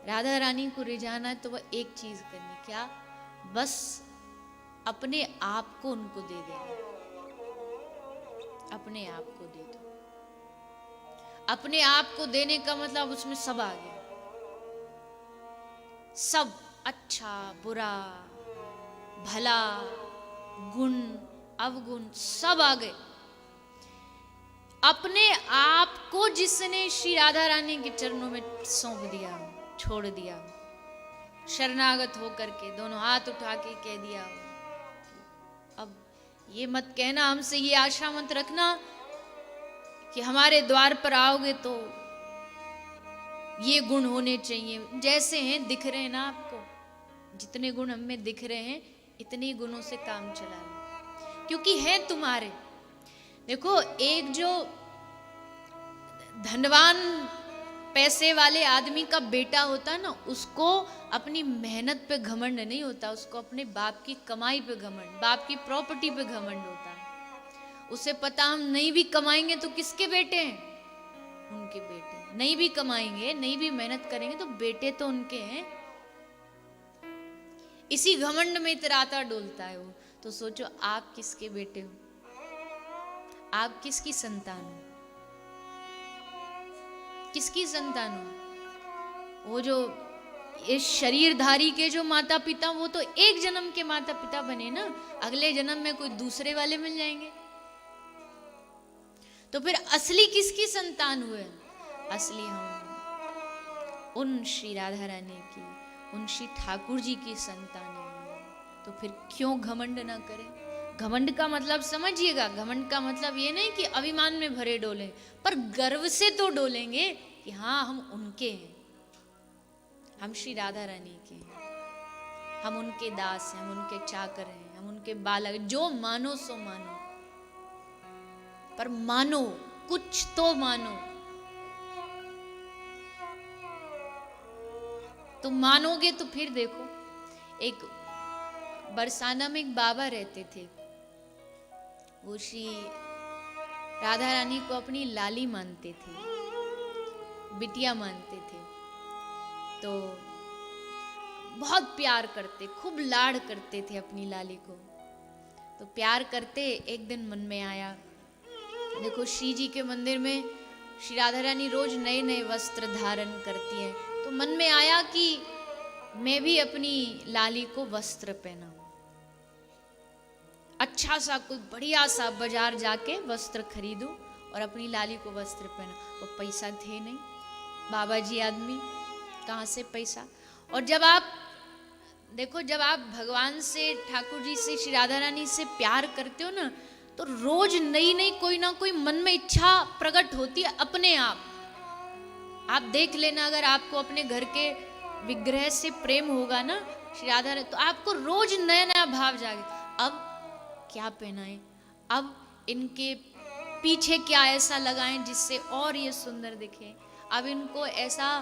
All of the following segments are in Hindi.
राधा रानी को रिझाना है तो वह एक चीज करनी, क्या? बस अपने आप को उनको दे देना, अपने आप को दे दो। अपने आप को देने का मतलब उसमें सब आ गया, सब, अच्छा बुरा भला गुण अवगुण सब आ गए। अपने आप को जिसने श्री राधा रानी के चरणों में सौंप दिया, छोड़ दिया, शरणागत होकर के दोनों हाथ उठा के कह दिया, अब ये मत कहना हमसे, ये आशा मत रखना कि हमारे द्वार पर आओगे तो ये गुण होने चाहिए। जैसे हैं दिख रहे हैं ना आपको, जितने गुण हमें दिख रहे हैं इतने गुणों से काम चला लो, क्योंकि हैं तुम्हारे। देखो, एक जो धनवान पैसे वाले आदमी का बेटा होता है ना, उसको अपनी मेहनत पे घमंड नहीं होता, उसको अपने बाप की कमाई पे घमंड, बाप की प्रॉपर्टी पे घमंड होता है। उसे पता हम नहीं भी कमाएंगे तो किसके बेटे हैं? उनके बेटे। नहीं भी कमाएंगे, नहीं भी मेहनत करेंगे तो बेटे तो उनके हैं। इसी घमंड में इतराता डोलता है वो। तो सोचो आप किसके बेटे हो, आप किसकी संतान हो, किसकी संतान हो? वो जो इस शरीरधारी के जो माता पिता, वो तो एक जन्म के माता पिता बने ना, अगले जन्म में कोई दूसरे वाले मिल जाएंगे। तो फिर असली किसकी संतान हुए? असली हम उन श्री राधा रानी की, उन श्री ठाकुर जी की संतान है। तो फिर क्यों घमंड ना करें? घमंड का मतलब समझिएगा, घमंड का मतलब ये नहीं कि अभिमान में भरे डोले, पर गर्व से तो डोलेंगे कि हाँ हम उनके हैं, हम श्री राधा रानी के हैं, हम उनके दास हैं, हम उनके चाकर हैं, हम उनके बालक। जो मानो सो मानो, पर मानो, कुछ तो मानो। तो मानोगे तो फिर देखो, एक बरसाना में एक बाबा रहते थे, वो श्री राधा रानी को अपनी लाली मानते थे, बिटिया मानते थे। तो बहुत प्यार करते, खूब लाड़ करते थे अपनी लाली को। तो प्यार करते, एक दिन मन में आया, देखो श्री जी के मंदिर में श्री राधा रानी रोज नए नए वस्त्र धारण करती हैं। तो मन में आया कि मैं भी अपनी लाली को वस्त्र पहनाऊं, अच्छा सा कोई बढ़िया सा बाजार जाके वस्त्र खरीदूं और अपनी लाली को वस्त्र पहना। तो पैसा थे नहीं, बाबा जी आदमी, कहाँ से पैसा? और जब आप देखो, जब आप भगवान से, ठाकुर जी से, श्री राधा रानी से प्यार करते हो ना, तो रोज नई नई कोई ना कोई मन में इच्छा प्रकट होती है अपने आप देख लेना, अगर आपको अपने घर के विग्रह से प्रेम होगा ना श्री राधा, तो आपको रोज नया नया भाव जागे। अब क्या पहनाएं, अब इनके पीछे क्या ऐसा लगाएं जिससे और ये सुंदर दिखे, अब इनको ऐसा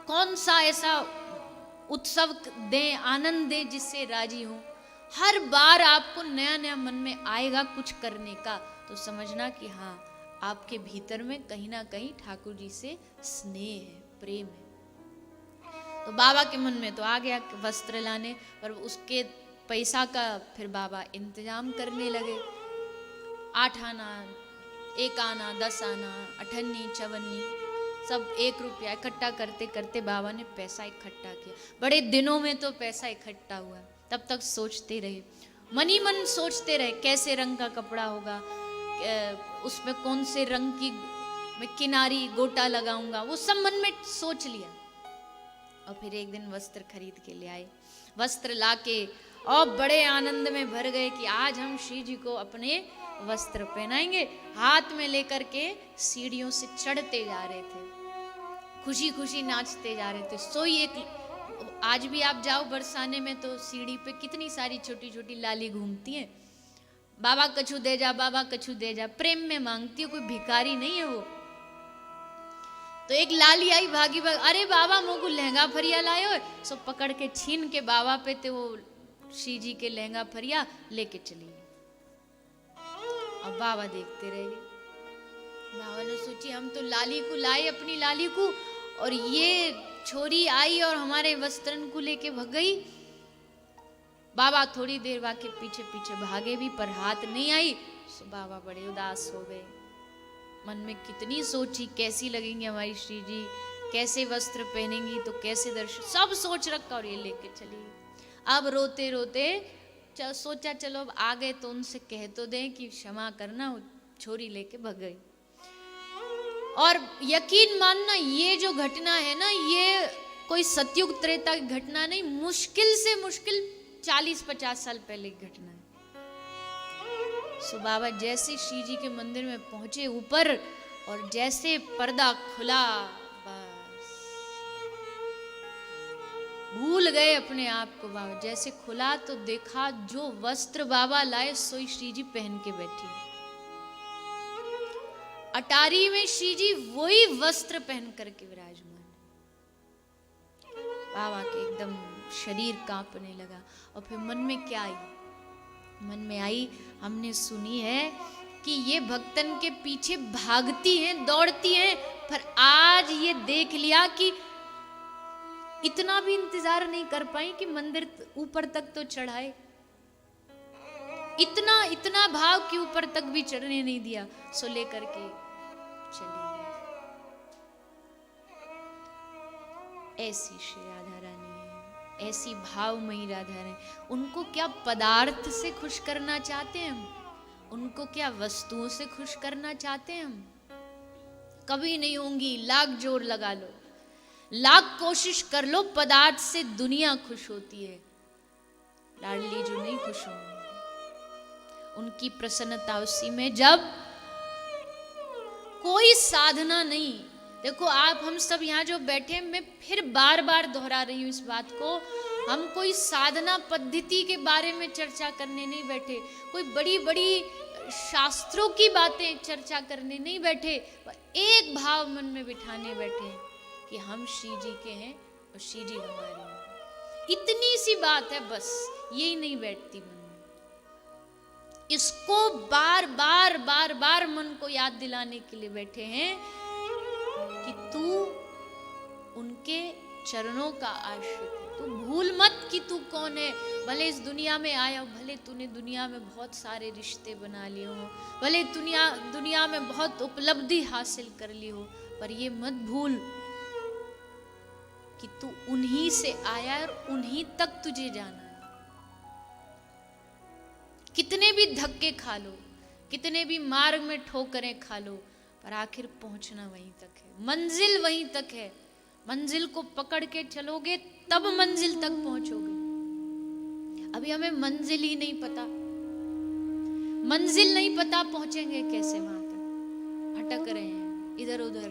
कौन सा ऐसा उत्सव दें, आनंद दें जिससे राजी हो। हर बार आपको नया नया मन में आएगा कुछ करने का, तो समझना कि हाँ आपके भीतर में कहीं ना कहीं ठाकुर जी से स्नेह है, प्रेम है। तो बाबा के मन में तो आ गया वस्त्र लाने, पर उसके पैसा का फिर बाबा इंतजाम करने लगे। 8 आना, 1 आना, 10 आना, अठन्नी चवन्नी, सब 1 रुपया इकट्ठा करते करते बाबा ने पैसा इकट्ठा किया। बड़े दिनों में तो पैसा इकट्ठा हुआ। तब तक सोचते रहे, मन ही मन सोचते रहे कैसे रंग का कपड़ा होगा, उसमें कौन से रंग की मैं किनारी गोटा लगाऊंगा, वो सब मन में सोच लिया। और फिर एक दिन वस्त्र खरीद के ले आए। वस्त्र लाके और बड़े आनंद में भर गए कि आज हम श्री जी को अपने वस्त्र पहनाएंगे। हाथ में लेकर के सीढ़ियों से चढ़ते जा रहे थे, खुशी खुशी नाचते जा रहे थे। सोई एक, आज भी आप जाओ बरसाने में तो सीढ़ी पे कितनी सारी छोटी छोटी लाली घूमती हैं। बाबा कछु दे जा, बाबा कछु दे जा, प्रेम में मांगती है, कोई भिखारी नहीं है वो। तो एक लाली आई भागी भाग, अरे बाबा मोगू लहंगा फरिया लाए हो, सो पकड़ के छीन के बाबा पे ते वो श्री जी के लहंगा फरिया लेके चली। अब बाबा देखते रह गए। बाबा ने सोची हम तो लाली को लाए, अपनी लाली को, और ये छोरी आई और हमारे वस्त्रन को लेके भग गई। बाबा थोड़ी देर बाद के पीछे पीछे भागे भी, पर हाथ नहीं आई। तो बाबा बड़े उदास हो गए। मन में कितनी सोची, कैसी लगेंगी हमारी श्री जी, कैसे वस्त्र पहनेंगी, तो कैसे दर्शन, सब सोच रखा और ये लेके चली। अब रोते रोते सोचा चलो अब आ गए तो उनसे कह तो दें कि क्षमा करना, छोरी लेके भग गई। और यकीन मानना, ये जो घटना है ना, ये कोई सतयुग त्रेता की घटना नहीं, मुश्किल से मुश्किल 40-50 साल पहले की घटना है। सो बाबा जैसे श्री जी के मंदिर में पहुंचे ऊपर, और जैसे पर्दा खुला, बस भूल गए अपने आप को। बाबा जैसे खुला तो देखा जो वस्त्र बाबा लाए सोई श्री जी पहन के बैठी। अटारी में श्री जी वही वस्त्र पहन करके विराजमान। बाबा के एकदम शरीर कांपने लगा। और फिर मन में क्या आई? मन में आई, हमने सुनी है कि ये भक्तन के पीछे भागती हैं, दौड़ती हैं, पर आज ये देख लिया कि इतना भी इंतजार नहीं कर पाई कि मंदिर ऊपर तक तो चढ़ाए। इतना भाव कि ऊपर तक भी चढ़ने नहीं दिया। सो लेकर के चली गई। ऐसी श्री राधा रानी है, ऐसी भावमयी राधा रानी। उनको क्या पदार्थ से खुश करना चाहते हैं हम? उनको क्या वस्तुओं से खुश करना चाहते हैं हम? कभी नहीं होंगी। लाख जोर लगा लो, लाख कोशिश कर लो, पदार्थ से दुनिया खुश होती है, लाडली जो नहीं खुश होंगी। उनकी प्रसन्नता उसी में जब कोई साधना नहीं। देखो आप हम सब यहाँ जो बैठे, मैं फिर बार बार दोहरा रही हूँ इस बात को, हम कोई साधना पद्धति के बारे में चर्चा करने नहीं बैठे, कोई बड़ी बड़ी शास्त्रों की बातें चर्चा करने नहीं बैठे, एक भाव मन में बिठाने बैठे कि हम श्री जी के हैं और श्री जी हमारे हैं। इतनी सी बात है, बस यही नहीं बैठती मन में। इसको बार बार बार बार मन को याद दिलाने के लिए बैठे हैं कि तू उनके चरणों का आश्रित है। तू भूल मत कि तू कौन है। भले इस दुनिया में आया हो, भले तूने दुनिया में बहुत सारे रिश्ते बना लिए हो, भले दुनिया में बहुत उपलब्धि हासिल कर ली हो, पर ये मत भूल कि तू उन्हीं से आया और उन्हीं तक तुझे जाना है। कितने भी धक्के खा लो, कितने भी मार्ग में ठोकरें खा लो, पर आखिर पहुंचना वहीं तक है, मंजिल वहीं तक है। मंजिल को पकड़ के चलोगे तब मंजिल तक पहुंचोगे। अभी हमें मंजिल ही नहीं पता, मंजिल नहीं पता, पहुंचेंगे कैसे वहां तक? भटक रहे हैं इधर उधर।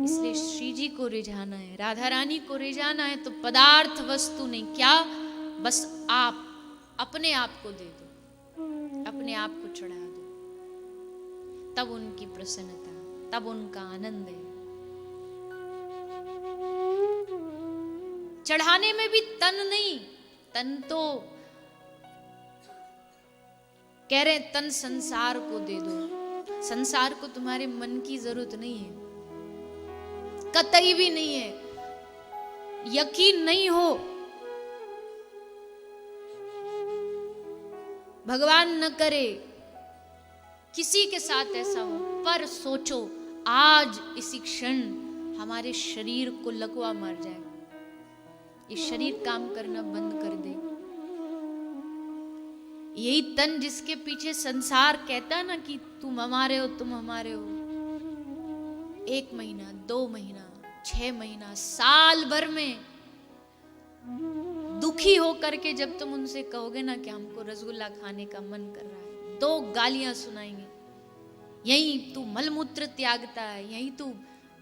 इसलिए श्री जी को रिझाना है, राधा रानी को रिझाना है, तो पदार्थ वस्तु नहीं, क्या बस आप अपने आप को दे दो, अपने आप को चढ़ा दो, तब उनकी प्रसन्नता, तब उनका आनंद है। चढ़ाने में भी तन नहीं, तन तो कह रहे तन संसार को दे दो। संसार को तुम्हारे मन की जरूरत नहीं है, कतई भी नहीं है। यकीन नहीं हो, भगवान न करे किसी के साथ ऐसा हो, पर सोचो आज इसी क्षण हमारे शरीर को लकवा मार जाए, ये शरीर काम करना बंद कर दे, यही तन जिसके पीछे संसार कहता है ना कि तुम हमारे हो, तुम हमारे हो, 1 महीना, 2 महीना, 6 महीना, साल भर में दुखी हो करके जब तुम उनसे कहोगे ना कि हमको रसगुल्ला खाने का मन कर रहा है, 2 गालियां सुनाएंगे। यही तू मलमूत्र त्यागता है, यही तू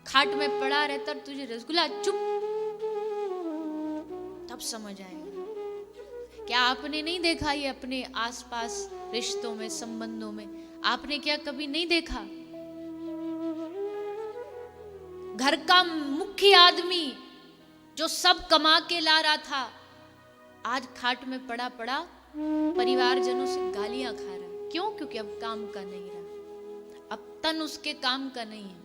खाट में पड़ा रहता, तुझे रसगुल्ला, चुप। तब समझ आएगा। क्या आपने नहीं देखा ये अपने आसपास रिश्तों में, संबंधों में? आपने क्या कभी नहीं देखा? घर का मुख्य आदमी जो सब कमा के ला रहा था, आज खाट में पड़ा पड़ा परिवारजनों से गालियां खा रहा है। क्यों? क्योंकि अब काम का नहीं रहा, अब तन उसके काम का नहीं है।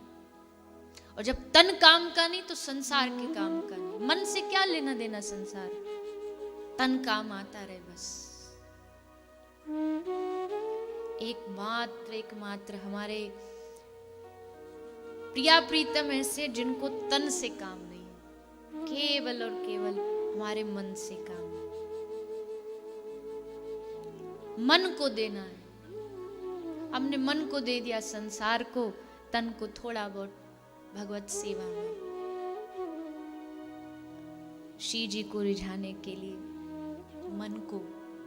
और जब तन काम का नहीं तो संसार के काम का नहीं। मन से क्या लेना देना संसार, तन काम आता रहे बस। एकमात्र हमारे प्रिया प्रीतम ऐसे जिनको तन से काम नहीं, केवल और केवल हमारे मन से काम है। मन को देना है, हमने मन को दे दिया संसार को, तन को थोड़ा बहुत भगवत सेवा में श्री जी को रिझाने के लिए मन को